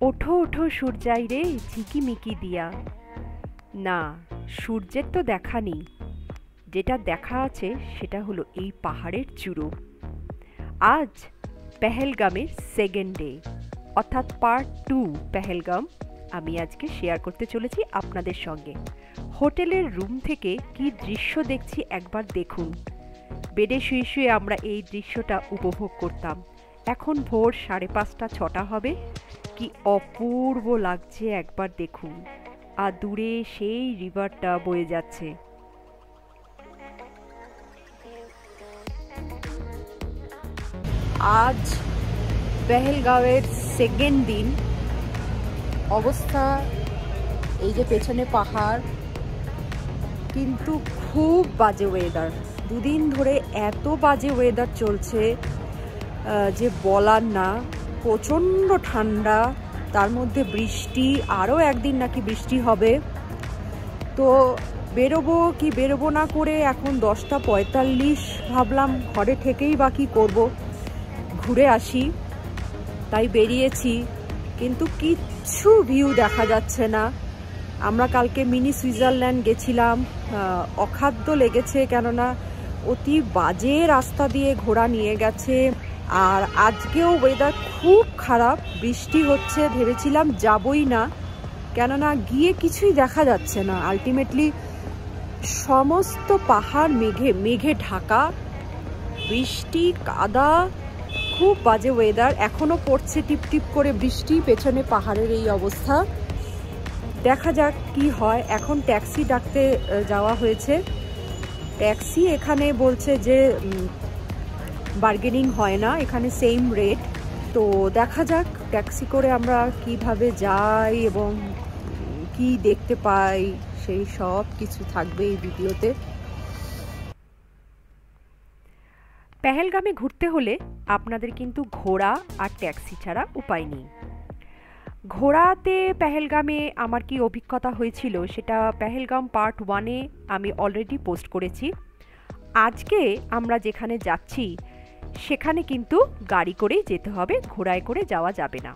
ওঠো ওঠো সূর্যাই রে ঝিকিমিকি দিয়া। না, সূর্যের তো দেখা নেই, যেটা দেখা আছে সেটা হলো এই পাহাড়ের চূড়ো। আজ পেহেলগামের সেকেন্ড ডে, অর্থাৎ পার্ট 2 পেহেলগাম আমি আজকে শেয়ার করতে চলেছি আপনাদের সঙ্গে। হোটেলের রুম থেকে কি দৃশ্য দেখছি একবার দেখুন। বেডে শুয়ে শুয়ে আমরা এই দৃশ্যটা উপভোগ করতাম। এখন ভোর 5:30 6টা হবে। কি অপূর্ব লাগছে একবার দেখুন। আর দূরে সেই রিভারটা বয়ে যাচ্ছে। আজ পেহেলগাঁওয়ের সেকেন্ড দিন। অবস্থা এই যে পেছনে পাহাড়, কিন্তু খুব বাজে ওয়েদার। দুদিন ধরে এত বাজে ওয়েদার চলছে যে বলার না। প্রচণ্ড ঠান্ডা, তার মধ্যে বৃষ্টি, আরও একদিন নাকি বৃষ্টি হবে। তো বেরোবো কি বেরোবো না করে এখন 10:45। ভাবলাম ঘরে থেকেই বা কী করবো, ঘুরে আসি, তাই বেরিয়েছি। কিন্তু কিচ্ছু ভিউ দেখা যাচ্ছে না। আমরা কালকে মিনি সুইজারল্যান্ড গেছিলাম, অখাদ্য লেগেছে, কেননা অতি বাজে রাস্তা দিয়ে ঘোড়া নিয়ে গেছে। আর আজকেও ওয়েদার খুব খারাপ, বৃষ্টি হচ্ছে। ভেবেছিলাম যাবই না, কেননা গিয়ে কিছুই দেখা যাচ্ছে না। আলটিমেটলি সমস্ত পাহাড় মেঘে ঢাকা, বৃষ্টি, কাদা, খুব বাজে ওয়েদার। এখনো পড়ছে টিপটিপ করে বৃষ্টি, পেছনে পাহাড়ের এই অবস্থা। দেখা যাক কি হয়। এখন ট্যাক্সি ডাকতে যাওয়া হয়েছে। ট্যাক্সি এখানে বলছে যে বার্গেনিং হয় না, এখানে সেম রেট। তো দেখা যাক ট্যাক্সি করে আমরা কিভাবে যাই এবং কি দেখতে পাই, সেই সব কিছু থাকবে এই ভিডিওতে। পেহেলগামে ঘুরতে হলে আপনাদের কিন্তু ঘোড়া আর ট্যাক্সি ছাড়া উপায় নেই। ঘোড়াতে পেহেলগামে আমার কি অভিজ্ঞতা হয়েছিল সেটা পেহেলগাম পার্ট 1-এ আমি অলরেডি পোস্ট করেছি। আজকে আমরা যেখানে যাচ্ছি সেখানে কিন্তু গাড়ি করেই যেতে হবে, ঘোড়ায় করে যাওয়া যাবে না।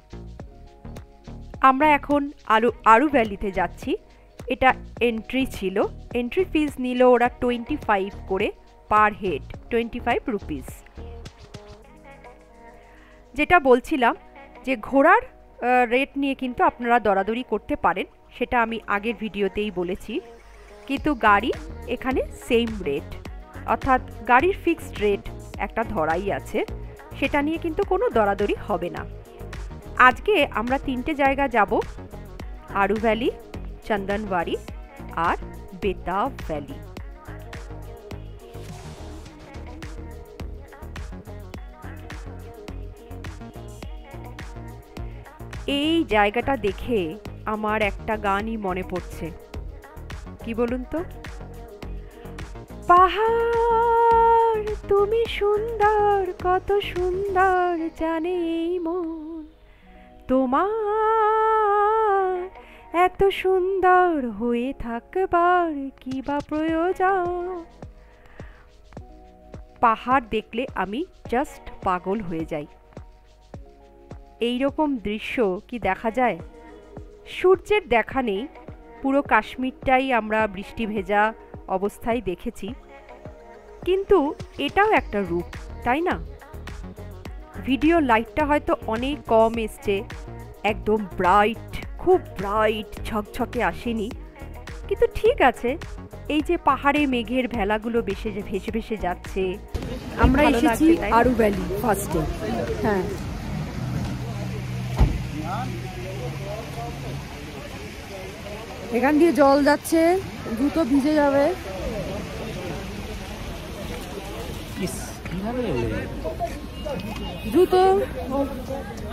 আমরা এখন আরু ভ্যালিতে যাচ্ছি। এটা এন্ট্রি ছিল, এন্ট্রি ফিজ নিল ওরা 25 করে পার হেড, 25 রুপিস। যেটা বলছিলাম যে ঘোড়ার রেট নিয়ে কিন্তু আপনারা দরাদরি করতে পারেন, সেটা আমি আগের ভিডিওতেই বলেছি। কিন্তু গাড়ি এখানে সেম রেট, অর্থাৎ গাড়ির ফিক্সড রেট একটা ধরাই আছে, সেটা নিয়ে কিন্তু কোনো দরাদরি হবে না। আজকে আমরা 3টে জায়গা যাব: আরু ভ্যালি, চন্দনবাড়ি আর বেতাব ভ্যালি। এই জায়গাটা দেখে আমার একটা গানই মনে পড়ছে। কি বলুন তো? পাহাড় তুমি সুন্দর, কত সুন্দর জানে এই মন, তোমার এত সুন্দর হয়ে থাকবার কি বা প্রয়োজন। পাহাড় দেখলে আমি জাস্ট পাগল হয়ে যাই। এই রকম দৃশ্য কি দেখা যায়? সূর্যের দেখা নেই, পুরো কাশ্মীরটাই আমরা বৃষ্টি ভেজা অবস্থায় দেখেছি। কিন্তু এটাও একটা রূপ, তাই না? ভিডিও লাইটটা হয়তো অনেক কম এসছে, একদম ব্রাইট, খুব ব্রাইট ঝকঝকে আসেনি, কিন্তু ঠিক আছে। এই যে পাহাড়ে মেঘের ভেলাগুলো ভেসে ভেসে যাচ্ছে। আমরা এসেছি আরু ভ্যালি ফার্স্টে। হ্যাঁ, এখান দিয়ে জল যাচ্ছে, জুতো ভিজে যাবে। জুতো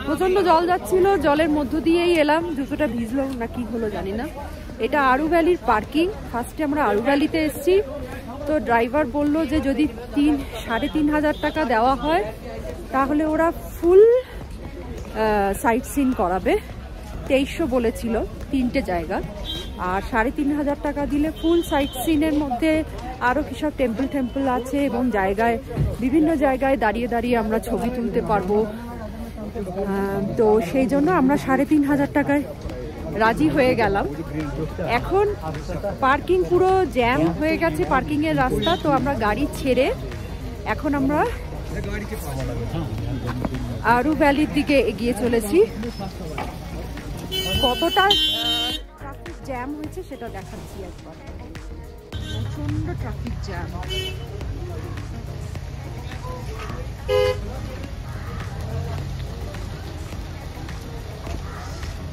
প্রচন্ড জল যাচ্ছিল, জলের মধ্য দিয়েই এলাম, জুতোটা ভিজলো না কি হলো জানি না। এটা আরু ভ্যালির পার্কিং। ফার্স্টে আমরা আরু ভ্যালিতে এসেছি, তো ড্রাইভার বললো যে যদি 3,500 টাকা দেওয়া হয় তাহলে ওরা ফুল সাইট সিন করাবে। 2300 বলেছিল 3টে জায়গা, আর 3,500 টাকা দিলে ফুল সাইট সিনের মধ্যে আরও কিসব টেম্পল আছে এবং জায়গায়, বিভিন্ন জায়গায় দাঁড়িয়ে দাঁড়িয়ে আমরা ছবি তুলতে পারবো। তো সেই জন্য আমরা 3500 টাকায় রাজি হয়ে গেলাম। এখন পার্কিং পুরো জ্যাম হয়ে গেছে, পার্কিংয়ের রাস্তা। তো আমরা গাড়ি ছেড়ে এখন আমরা আরু ভ্যালির দিকে এগিয়ে চলেছি। কতটা ট্রাফিক জ্যাম হয়েছে সেটা দেখাচ্ছি একবার। প্রচন্ড ট্রাফিক জ্যাম।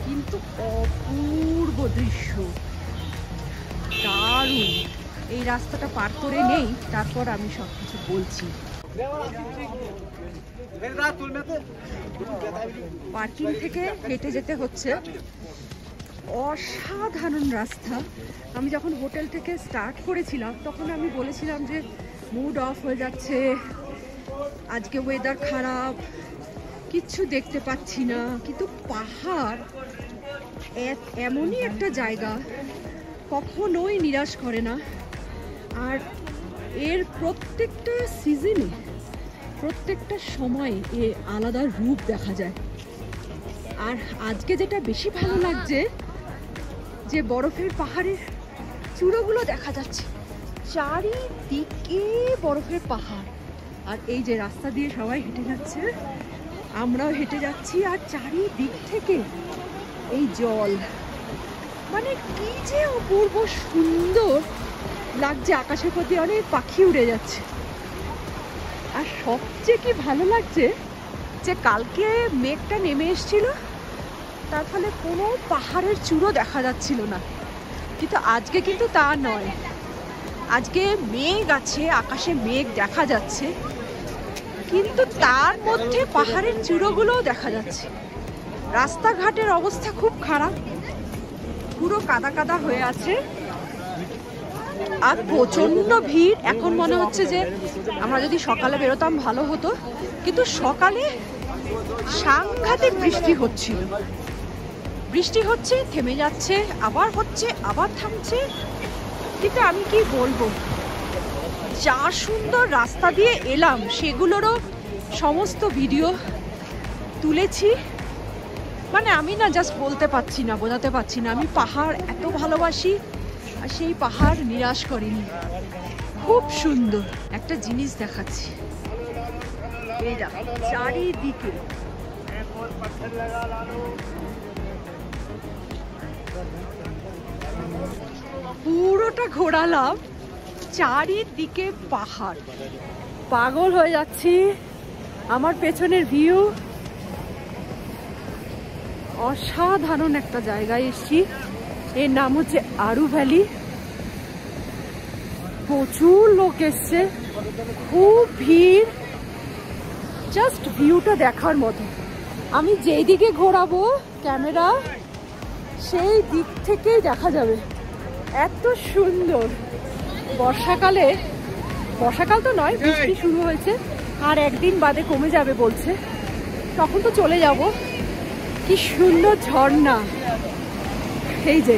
কিন্তু অপূর্ব দৃশ্য, দারুণ। এই রাস্তাটা পার করে নেই, তারপর আমি সবকিছু বলছি। পার্কিং থেকে হেঁটে যেতে হচ্ছে, অসাধারণ রাস্তা। আমি যখন হোটেল থেকে স্টার্ট করেছিলাম তখন আমি বলেছিলাম যে মুড অফ হয়ে যাচ্ছে, আজকে ওয়েদার খারাপ, কিচ্ছু দেখতে পাচ্ছি না। কিন্তু পাহাড় এমনই একটা জায়গা, কখনোই নিরাশ করে না। আর এর প্রত্যেকটা সিজনে, প্রত্যেকটা সময় এর আলাদা রূপ দেখা যায়। আর আজকে যেটা বেশি ভালো লাগছে যে বরফের পাহাড়ের চূড়োগুলো দেখা যাচ্ছে, চারিদিকে বরফের পাহাড়। আর এই যে রাস্তা দিয়ে সবাই হেঁটে যাচ্ছে, আমরাও হেঁটে যাচ্ছি, আর চারিদিক থেকে এই জল, মানে কি যে অপূর্ব সুন্দর লাগছে। আকাশের প্রতি অনেক পাখি উড়ে যাচ্ছে। আর সবচেয়ে কি ভালো লাগছে যে কালকে মেঘটা নেমে এসেছিল, তার ফলে কোনো পাহাড়ের চূড়ো দেখা যাচ্ছিল না। কিন্তু আজকে কিন্তু তা নয়, আজকে মেঘ আছে, আকাশে মেঘ দেখা যাচ্ছে, কিন্তু তার মধ্যে পাহাড়ের চূড়োগুলোও দেখা যাচ্ছে। রাস্তাঘাটের অবস্থা খুব খারাপ, পুরো কাদা কাদা হয়ে আছে, আর প্রচন্ড ভিড়। এখন মনে হচ্ছে যে আমরা যদি সকালে বেরোতাম ভালো হতো, কিন্তু সকালে সাংঘাতিক বৃষ্টি হচ্ছিল। বৃষ্টি হচ্ছে, থেমে যাচ্ছে, আবার হচ্ছে, আবার থামছে। কিন্তু আমি কি বলবো, যা সুন্দর রাস্তা দিয়ে এলাম সেগুলোরও সমস্ত ভিডিও তুলেছি। মানে আমি না জাস্ট বলতে পারছি না, বোঝাতে পারছি না। আমি পাহাড় এত ভালোবাসি, আর সেই পাহাড় নিরাশ করেনি। খুব সুন্দর একটা জিনিস দেখাচ্ছি, এই দেখো চারিদিকে পুরোটা ঘোরালাম, চারিদিকে পাহাড়। পাগল হয়ে যাচ্ছি। আমার পেছনের ভিউ, অসাধারণ একটা জায়গায় এসেছি। এর নাম হচ্ছে আরু ভ্যালি। প্রচুর লোক এসছে, খুব ভিড়, জাস্ট ভিউটা দেখার মতো। আমি যেই দিকে ঘোরাবো ক্যামেরা, সেই দিক থেকেই দেখা যাবে, এত সুন্দর। বর্ষাকালে, বর্ষাকাল তো নয়, বৃষ্টি শুরু হয়েছে, আর একদিন বাদে কমে যাবে বলছে, তখন তো চলে যাব। কি সুন্দর ঝর্ণা, এই যে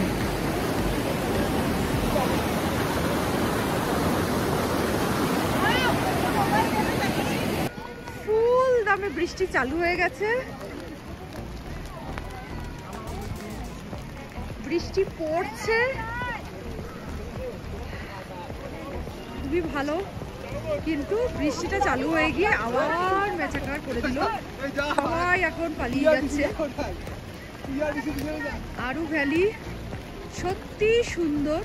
ফুল দামে বৃষ্টি চালু হয়ে গেছে, বৃষ্টি পড়ছে, খুবই ভালো। কিন্তু বৃষ্টিটা চালু হয়ে গিয়ে আবার মেচাকার করে দিল, সবাই এখন পালিয়ে যাচ্ছে। আরু ভ্যালি সত্যি সুন্দর।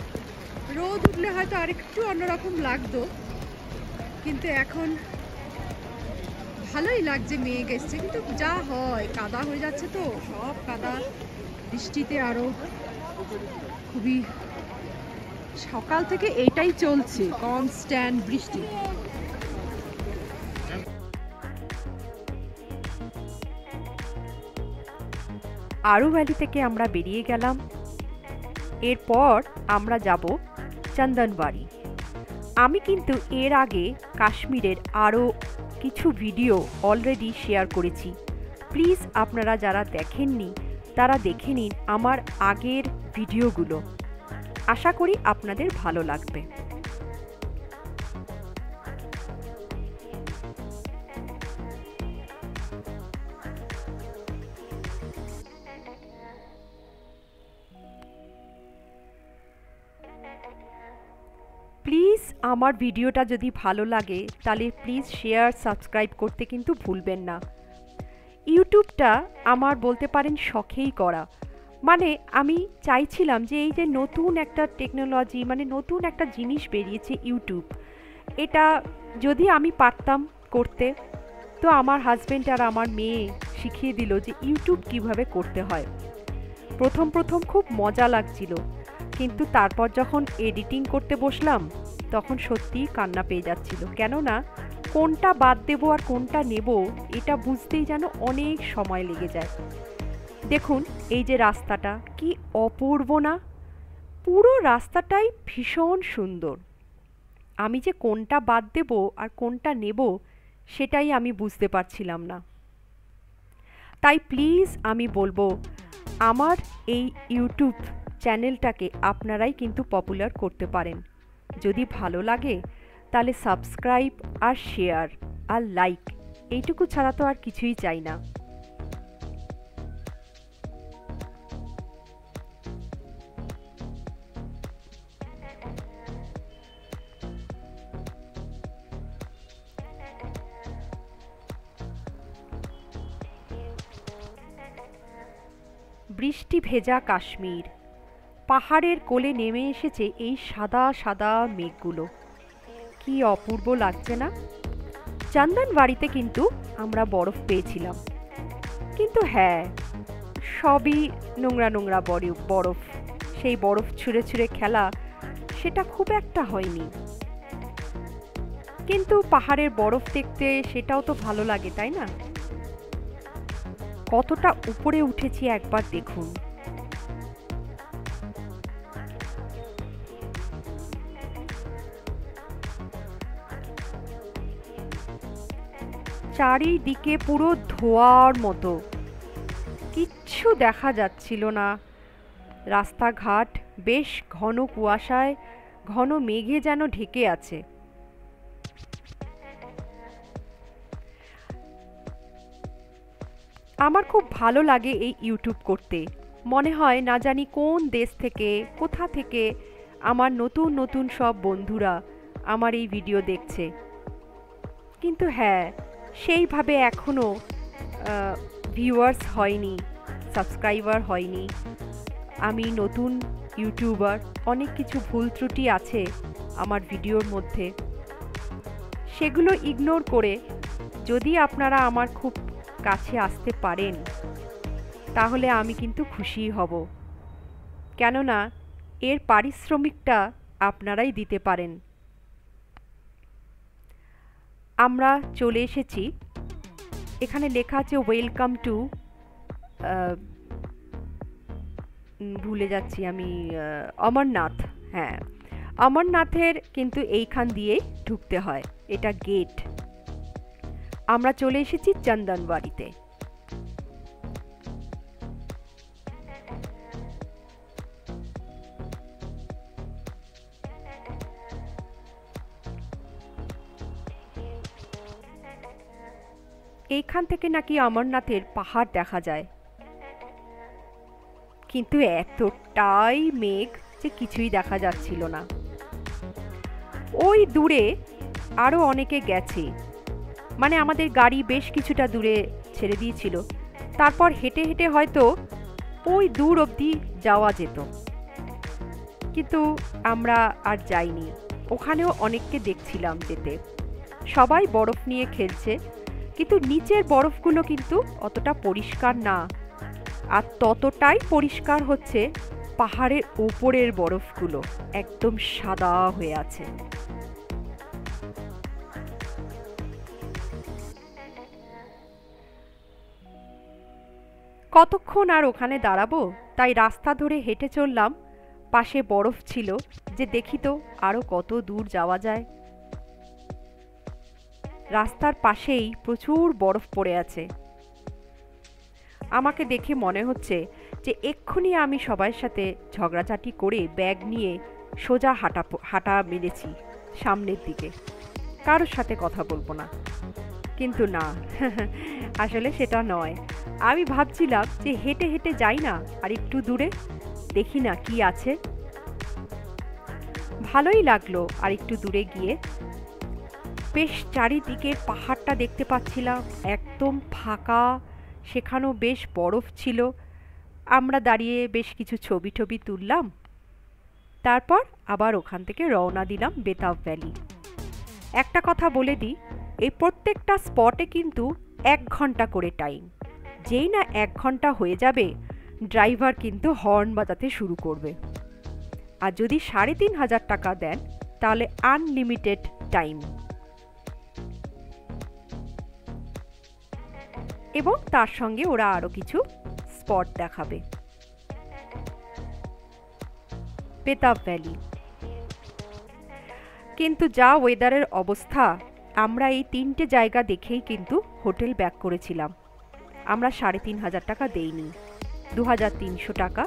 রোদ উঠলে হয়তো আরেকটু অন্যরকম লাগতো, কিন্তু এখন ভালোই লাগছে। মেঘ এসছে, কিন্তু যা হয় কাদা হয়ে যাচ্ছে, তো সব কাদা বৃষ্টিতে আরো খুবই। সকাল থেকে এটাই চলছে, কনস্ট্যান্ট বৃষ্টি। আরু ভ্যালি থেকে আমরা বেরিয়ে গেলাম। এরপর আমরা যাব চন্দনবাড়ি। আমি কিন্তু এর আগে কাশ্মীরের আরও কিছু ভিডিও অলরেডি শেয়ার করেছি। প্লিজ আপনারা যারা দেখেননি তারা দেখে নিন আমার আগের ভিডিওগুলো, আশা করি আপনাদের ভালো লাগবে। আমার ভিডিওটা যদি ভালো লাগে তাহলে প্লিজ শেয়ার সাবস্ক্রাইব করতে কিন্তু ভুলবেন না। ইউটিউবটা আমার বলতে পারেন শখেই করা, মানে আমি চাইছিলাম যে এই যে নতুন একটা টেকনোলজি, মানে নতুন একটা জিনিস বেরিয়েছে ইউটিউব, এটা যদি আমি পারতাম করতে, তো আমার হাজব্যান্ড আর আমার মেয়ে শিখিয়ে দিল যে ইউটিউব কিভাবে করতে হয়। প্রথম প্রথম খুব মজা লাগছিল, কিন্তু তারপর যখন এডিটিং করতে বসলাম তখন সত্যিই কান্না পেয়ে যাচ্ছিল, কেননা কোনটা বাদ দেবো আর কোনটা নেব এটা বুঝতেই যেন অনেক সময় লেগে যায়। দেখুন এই যে রাস্তাটা কি অপূর্ব না, পুরো রাস্তাটাই ভীষণ সুন্দর। আমি যে কোনটা বাদ দেব আর কোনটা নেব সেটাই আমি বুঝতে পারছিলাম না। তাই প্লিজ আমি বলবো, আমার এই ইউটিউব চ্যানেলটাকে আপনারাই কিন্তু পপুলার করতে পারেন। যদি ভালো লাগে তাহলে সাবস্ক্রাইব আর শেয়ার আর লাইক, এইটুকু ছাড়া তো আর কিছুই চাই না। বৃষ্টি ভেজা কাশ্মীর, পাহাড়ের কোলে নেমে এসেছে এই সাদা সাদা মেঘগুলো, কি অপূর্ব লাগছে না। চন্দনবাড়িতে কিন্তু আমরা বরফ পেয়েছিলাম, কিন্তু হ্যাঁ সবই নোংরা নোংরা বরফ, সেই বরফ ছুঁড়ে ছুঁড়ে খেলা সেটা খুব একটা হয়নি, কিন্তু পাহাড়ের বরফ দেখতে সেটাও তো ভালো লাগে, তাই না? কতটা উপরে উঠেছি একবার দেখুন। চারিদিকে পুরো ধোঁয়ার মতো, কিচ্ছু দেখা যাচ্ছিল না। রাস্তাঘাট বেশ ঘন কুয়াশায়, ঘন মেঘে যেন ঢেকে আছে। আমার খুব ভালো লাগে এই ইউটিউব করতে, মনে হয় না জানি কোন দেশ থেকে কোথা থেকে আমার নতুন নতুন সব বন্ধুরা আমার এই ভিডিও দেখছে, কিন্তু হ্যাঁ সেইভাবে এখনও ভিউয়ার্স হয়নি, সাবস্ক্রাইবার হয়নি। আমি নতুন ইউটিউবার, অনেক কিছু ভুল ত্রুটি আছে আমার ভিডিওর মধ্যে, সেগুলো ইগনোর করে যদি আপনারা আমার খুব কাছে আসতে পারেন তাহলে আমি কিন্তু খুশি হব, কেননা এর পারিশ্রমিকটা আপনারাই দিতে পারেন। আমরা চলে এসেছি, এখানে লেখা আছে ওয়েলকাম টু, ভুলে যাচ্ছি আমি, অমরনাথ। হ্যাঁ, অমরনাথের কিন্তু এইখান দিয়েই ঢুকতে হয়, এটা গেট। আমরা চলে এসেছি চন্দনবাড়িতে। এইখান থেকে নাকি অমরনাথের পাহাড় দেখা যায়, কিন্তু এতটাই মেঘ যে কিছুই দেখা যাচ্ছিল না। ওই দূরে আরো অনেকে গেছে, মানে আমাদের গাড়ি বেশ কিছুটা দূরে ছেড়ে দিয়েছিল, তারপর হেঁটে হেঁটে হয়তো ওই দূর অবধি যাওয়া যেত, কিন্তু আমরা আর যাইনি। ওখানেও অনেককে দেখছিলাম যেতে, সবাই বরফ নিয়ে খেলছে, কিন্তু নিচের বরফগুলো কিন্তু অতটা পরিষ্কার না, আর ততটাই পরিষ্কার হচ্ছে পাহাড়ের ওপরের বরফগুলো, একদম সাদা হয়ে আছে। কতক্ষণ আর ওখানে দাঁড়াবো, তাই রাস্তা ধরে হেঁটে চললাম। পাশে বরফ ছিল, যে দেখি তো আরো কত দূর যাওয়া যায়। রাস্তার পাশেই প্রচুর বরফ পড়ে আছে। আমাকে দেখে মনে হচ্ছে যে এক্ষুনি আমি সবার সাথে ঝগড়াঝাটি করে ব্যাগ নিয়ে সোজা হাঁটা মেরেছি সামনের দিকে, কারোর সাথে কথা বলবো না, কিন্তু না, আসলে সেটা নয়। আমি ভাবছিলাম যে হেঁটে হেঁটে যাই না, আর একটু দূরে দেখি না কি আছে। ভালোই লাগলো। আর একটু দূরে গিয়ে বেশ চারিদিকের পাহাড়টা দেখতে পাচ্ছিলাম, একদম ফাঁকা, সেখানেও বেশ বরফ ছিল। আমরা দাঁড়িয়ে বেশ কিছু ছবি টবি তুললাম, তারপর আবার ওখান থেকে রওনা দিলাম বেতাব ভ্যালি। একটা কথা বলে দিই, এই প্রত্যেকটা স্পটে কিন্তু 1 ঘন্টা করে টাইম। যেই না 1 ঘন্টা হয়ে যাবে, ড্রাইভার কিন্তু হর্ন বাজাতে শুরু করবে। আর যদি ৩,৫০০ টাকা দেন তাহলে আনলিমিটেড টাইম, এবং তার সঙ্গে ওরা আরো কিছু স্পট দেখাবে। বেতাব ভ্যালি কিন্তু যা ওয়েদারের অবস্থা, আমরা এই 3টে জায়গা দেখেই কিন্তু হোটেল ব্যাক করেছিলাম। আমরা ৩,৫০০ টাকা দেইনি, ২,৩০০ টাকা।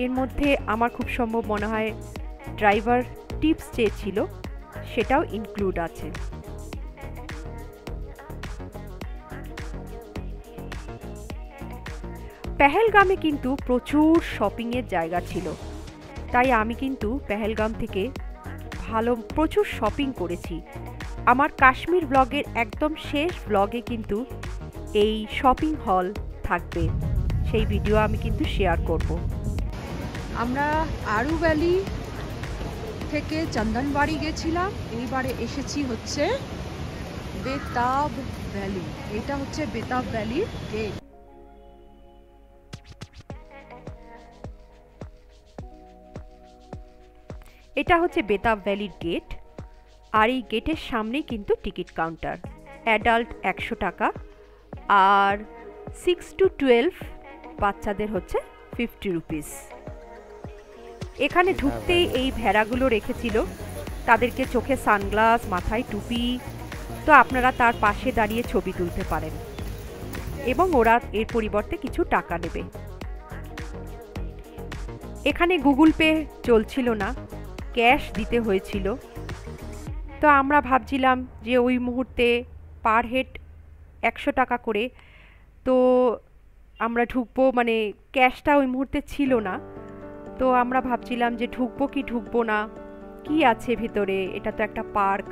এর মধ্যে আমার খুব সম্ভব মনে হয় ড্রাইভার টিপস চেয়েছিল, সেটাও ইনক্লুড আছে। পেহেলগামে কিন্তু প্রচুর শপিংয়ের জায়গা ছিল, তাই আমি কিন্তু পেহেলগাম থেকে প্রচুর শপিং করেছি। আমার কাশ্মীর ব্লগের একদম শেষ ব্লগে কিন্তু এই শপিং হল থাকবে, সেই ভিডিও আমি কিন্তু শেয়ার করব। আমরা আরু ভ্যালি থেকে চন্দনবাড়ি গেছিলাম, এইবারে এসেছি হচ্ছে বেতাব ভ্যালি। এটা হচ্ছে বেতাব ভ্যালির গেট। এটা হচ্ছে বেতাব ভ্যালির গেট, আর এই গেটের সামনেই কিন্তু টিকিট কাউন্টার। অ্যাডাল্ট 100 টাকা, আর 6 to 12 বাচ্চাদের হচ্ছে 50 রুপিস। এখানে ঢুকতেই এই ভেড়াগুলো রেখেছিল, তাদেরকে চোখে সানগ্লাস, মাথায় টুপি, তো আপনারা তার পাশে দাঁড়িয়ে ছবি তুলতে পারেন, এবং ওরা এর পরিবর্তে কিছু টাকা নেবে। এখানে গুগল পে চলছিল না, ক্যাশ দিতে হয়েছিল। তো আমরা ভাবছিলাম যে ওই মুহূর্তে পার হেড 100 টাকা করে, তো আমরা ঢুকবো, মানে ক্যাশটা ওই মুহূর্তে ছিল না। তো আমরা ভাবছিলাম যে ঢুকবো কি ঢুকবো না, কি আছে ভেতরে, এটা তো একটা পার্ক।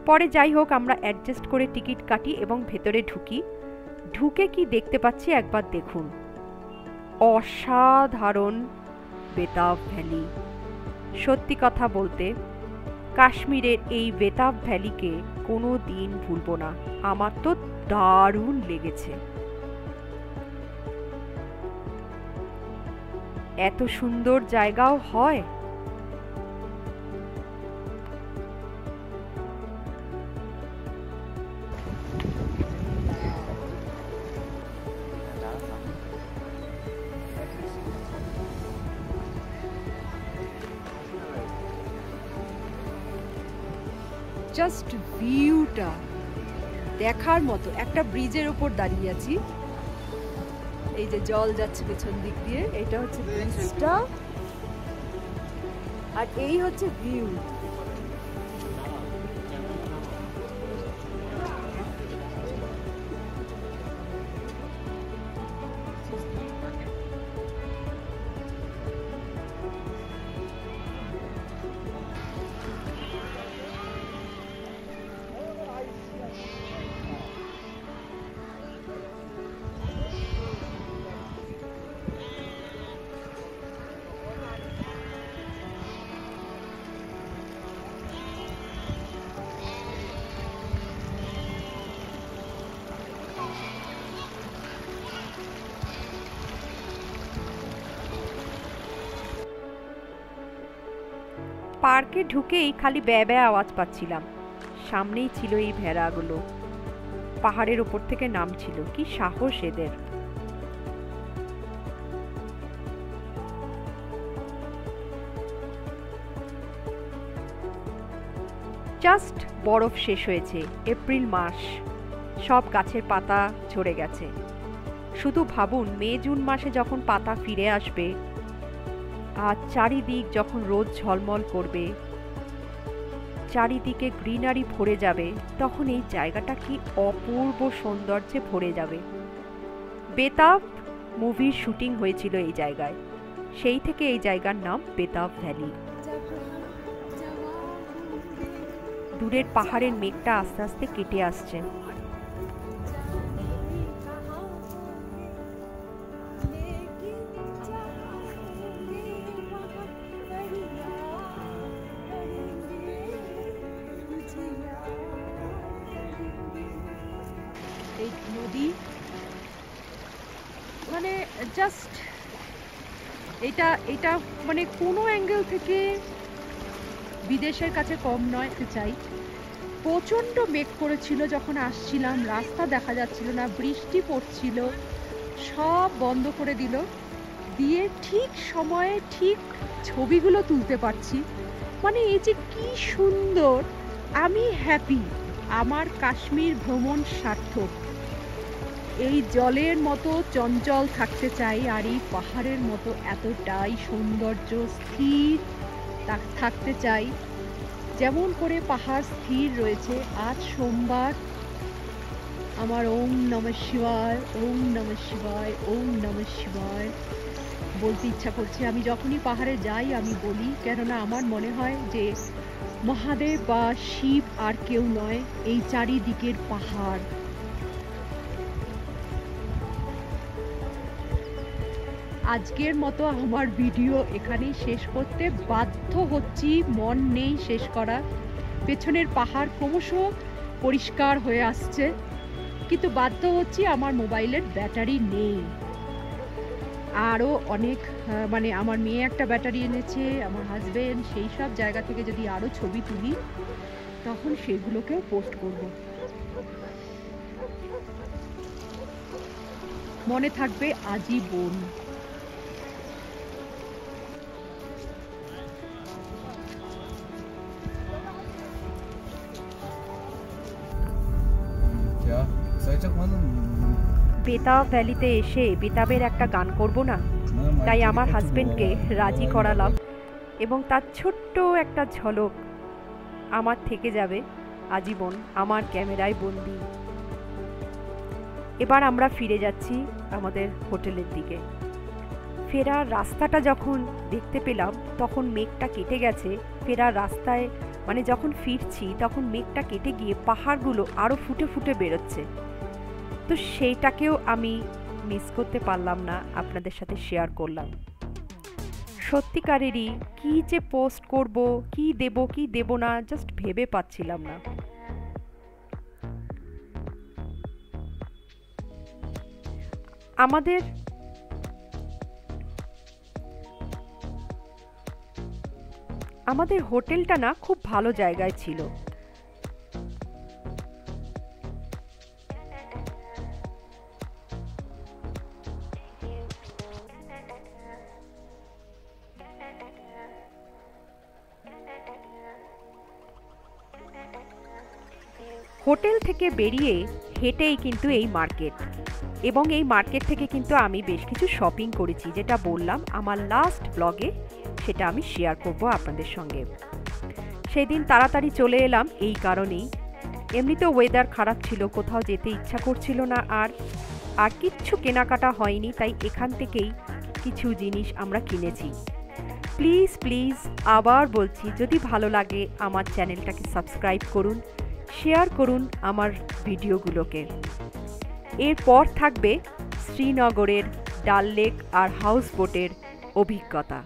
পরে যাই হোক আমরা অ্যাডজাস্ট করে টিকিট কাটি এবং ভেতরে ঢুকি। ঢুকে কি দেখতে পাচ্ছি একবার দেখুন, অসাধারণ বেতাব ভ্যালি। সত্যি কথা বলতে কাশ্মীরের এই বেতাব ভ্যালিকে কোনো দিন ভুলবো না, আমার তো দারুণ লেগেছে। এত সুন্দর জায়গাও হয়। জাস্ট ভিউটা দেখার মতো। একটা ব্রিজের উপর দাঁড়িয়ে আছি, এই যে জল যাচ্ছে পেছন দিক দিয়ে, এটা হচ্ছে ব্রিজটা, আর এই হচ্ছে ভিউ। পার্কে ঢুকেই খালি ব্যা ব্যা আওয়াজ পাচ্ছিলাম। সামনেই ছিল এই ভেড়াগুলো, পাহাড়ের উপর থেকে নামছিল, কি সাহস এদের। জাস্ট বরফ শেষ হয়েছে, এপ্রিল মাস, সব গাছের পাতা ঝরে গেছে। শুধু ভাবুন মে জুন মাসে যখন পাতা ফিরে আসবে আর চারিদিক যখন রোদ ঝলমল করবে, চারিদিকে গ্রিনারি ভরে যাবে, তখন এই জায়গাটা কি অপূর্ব সৌন্দর্যে ভরে যাবে। বেতাব মুভির শুটিং হয়েছিল এই জায়গায়, সেই থেকে এই জায়গার নাম বেতাব ভ্যালি। দূরের পাহাড়ের মেঘটা আস্তে আস্তে কেটে আসছে। এই নদী মানে জাস্ট এটা মানে কোনো অ্যাঙ্গেল থেকে বিদেশের কাছে কম নয় চাই। প্রচণ্ড মেঘ করেছিল যখন আসছিলাম, রাস্তা দেখা যাচ্ছিল না, বৃষ্টি পড়ছিল, সব বন্ধ করে দিল, দিয়ে ঠিক সময়ে ঠিক ছবিগুলো তুলতে পারছি। মানে এই যে কি সুন্দর, আমি হ্যাপি, আমার কাশ্মীর ভ্রমণ সার্থক। এই জলের মতো চঞ্চল থাকতে চাই, আর এই পাহাড়ের মতো এতটাই সৌন্দর্য স্থির থাকতে চাই। যেমন করে পাহাড় স্থির রয়েছে। আজ সোমবার, আমার ওম নমঃ শিবায়, ওম নমঃ শিবায়, ওম নমঃ শিবায় বলতে ইচ্ছা করছে। আমি যখনই পাহাড়ে যাই আমি বলি, কেননা আমার মনে হয় যে মহাদেব বা শিব আর কেউ নয়, এই চারিদিকের পাহাড়। আজকের মতো আমার ভিডিও এখানেই শেষ করতে বাধ্য হচ্ছি, মন নেই শেষ করা। পেছনের পাহাড় ক্রমশ পরিষ্কার হয়ে আসছে, কিন্তু বাধ্য হচ্ছি, আমার মোবাইলের ব্যাটারি নেই। আরও অনেক মানে আমার মেয়ে একটা ব্যাটারি এনেছে, আমার হাজবেন্ড, সেই সব জায়গা থেকে যদি আরও ছবি তুলি তখন সেগুলোকেও পোস্ট করব। মনে থাকবে আজীবন। বেতাব ভ্যালিতে এসে বেতাবের একটা গান করব না, তাই আমার হাজবেন্ডকে রাজি করালাম এবং তার ছোট্ট একটা ঝলক আমার থেকে যাবে আজীবন আমার ক্যামেরায় বন্দি। এবার আমরা ফিরে যাচ্ছি আমাদের হোটেলের দিকে। ফেরার রাস্তাটা যখন দেখতে পেলাম তখন মেঘটা কেটে গেছে। ফেরার রাস্তায় মানে যখন ফিরছি তখন মেঘটা কেটে গিয়ে পাহাড়গুলো আরও ফুটে ফুটে বেরোচ্ছে। তো সেইটাকেও আমি মিস করতে পারলাম না, আপনাদের সাথে শেয়ার করলাম। সত্যিকারেরই কি যে পোস্ট করব, কি দেব না, জাস্ট ভেবে পাচ্ছিলাম না। আমাদের হোটেলটা না খুব ভালো জায়গায় ছিল। হোটেল থেকে বেরিয়ে হেঁটেই কিন্তু এই মার্কেট, এবং এই মার্কেট থেকে কিন্তু আমি বেশ কিছু শপিং করেছি, যেটা বললাম আমার লাস্ট ব্লগে, সেটা আমি শেয়ার করব আপনাদের সঙ্গে। সেদিন তাড়াতাড়ি চলে এলাম এই কারণেই, এমনিতেও ওয়েদার খারাপ ছিল, কোথাও যেতে ইচ্ছা করছিল না, আর কিচ্ছু কেনাকাটা হয়নি, তাই এখান থেকেই কিছু জিনিস আমরা কিনেছি। প্লিজ আবার বলছি, যদি ভালো লাগে আমার চ্যানেলটাকে সাবস্ক্রাইব করুন, শেয়ার করুন আমার ভিডিওগুলোকে। এরপর থাকবে শ্রীনগরের ডাল লেক আর হাউস বোটের অভিজ্ঞতা।